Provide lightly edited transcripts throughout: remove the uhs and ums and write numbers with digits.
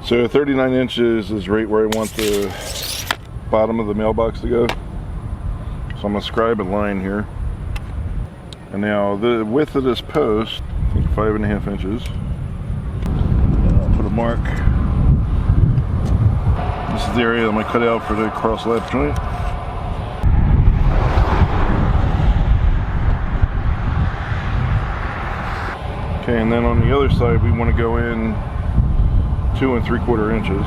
So 39 inches is right where I want the bottom of the mailbox to go. So I'm going to scribe a line here. And now the width of this post, I think 5.5 inches. I'll put a mark. This is the area I'm going to cut out for the crosslap joint. Okay, and then on the other side we want to go in 2 3/4 inches.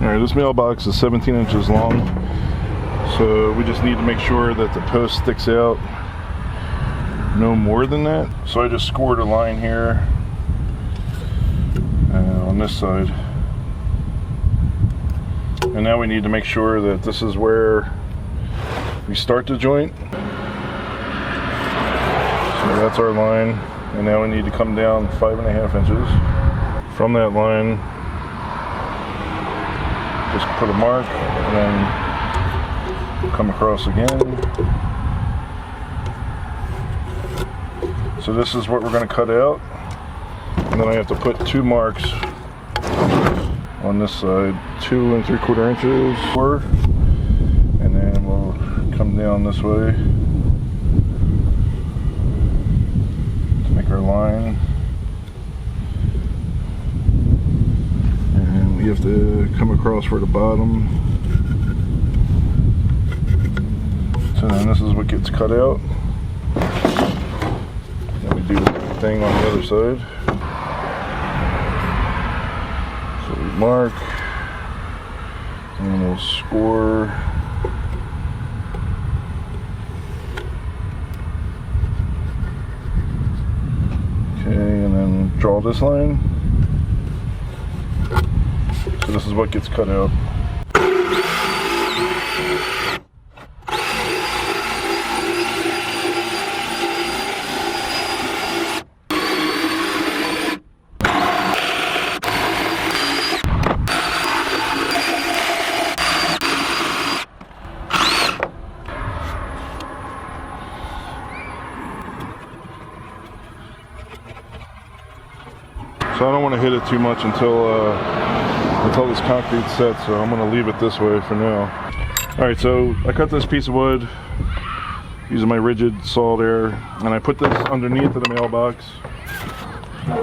Alright, this mailbox is 17 inches long, so we just need to make sure that the post sticks out no more than that. So I just scored a line here on this side. And now we need to make sure that this is where we start the joint. So that's our line, and now we need to come down 5.5 inches from that line. Just put a mark and then come across again. So this is what we're going to cut out, and then I have to put 2 marks on this side, 2 3/4 inches, and then we'll come down this way to make our line. And we have to come across for the bottom. So then this is what gets cut out. Then we do the thing on the other side. So we mark, and we'll score. Okay, and then draw this line. So this is what gets cut out. So I don't want to hit it too much until this concrete sets, so I'm going to leave it this way for now. Alright, so I cut this piece of wood using my rigid saw there, and I put this underneath of the mailbox.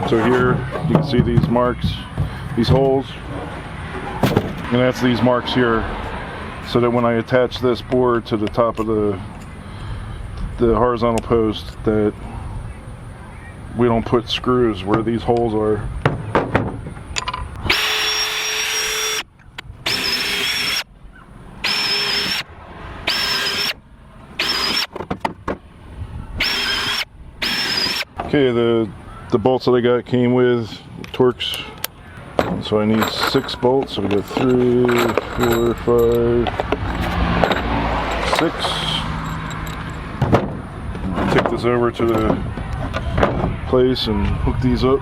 So here you can see these marks, these holes, and that's these marks here, so that when I attach this board to the top of the horizontal post, that we don't put screws where these holes are. Okay, the bolts that I got came with Torx, so I need 6 bolts. So we got 3, 4, 5, 6. Take this over to the place and hook these up.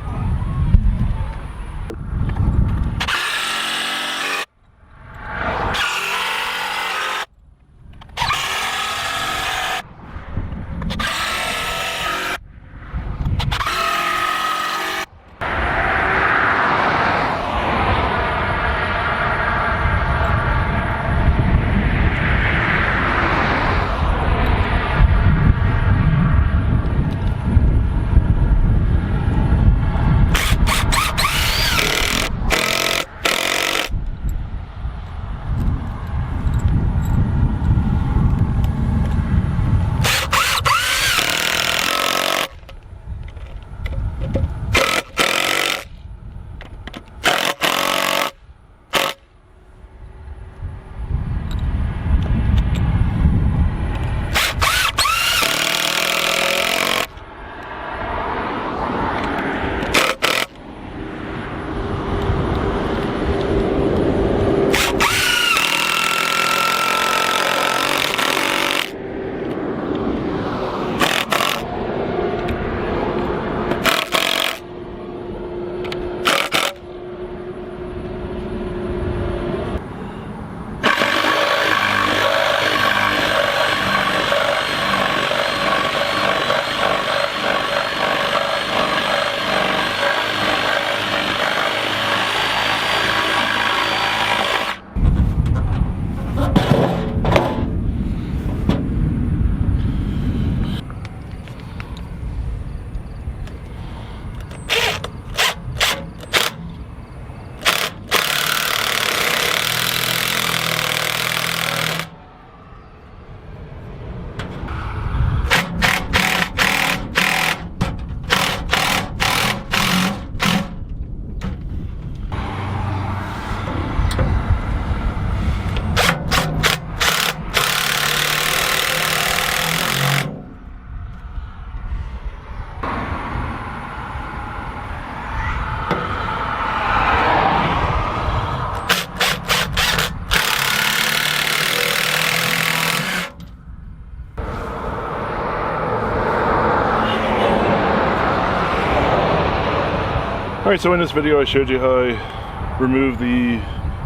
Alright, so in this video I showed you how I removed the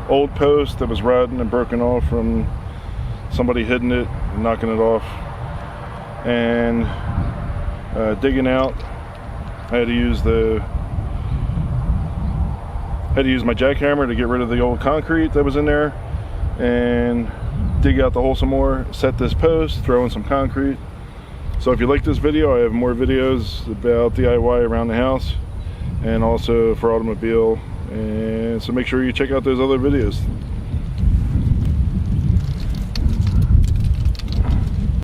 old post that was rotten and broken off from somebody hitting it and knocking it off. And digging out, I had to use my jackhammer to get rid of the old concrete that was in there and dig out the hole some more, set this post, throw in some concrete. So if you like this video, I have more videos about DIY around the house and also for automobile, and so make sure you check out those other videos.